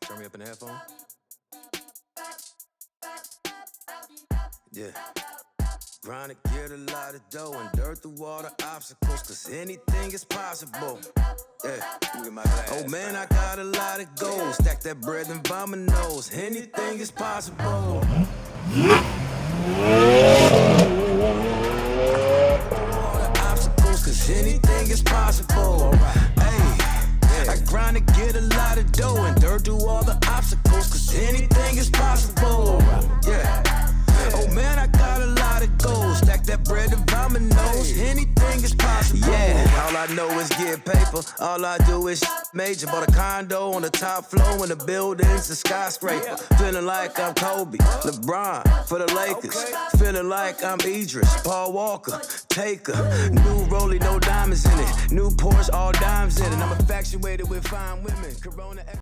Turn me up in the headphone. Yeah. Grind to get a lot of dough and dirt through all the obstacles, cause anything is possible. Yeah. Oh man, I got a lot of goals. Stack that bread and by my nose. Anything is possible. All the obstacles, cause anything is possible. Hey, I grind to get a lot of dough and dirt through all the obstacles, cause anything is possible. Yeah. Oh man, I got a lot of goals. Stack that bread and by my nose. Anything is possible. Yeah, all I know is get paper. All I do is major. Bought a condo on the top floor and the building's a skyscraper. Feeling like I'm Kobe, LeBron for the Lakers. Feeling like I'm Idris, Paul Walker, Taker. New Rollie, no diamonds in it. New Porsche, all dimes in it. I'm infatuated with fine women. Corona.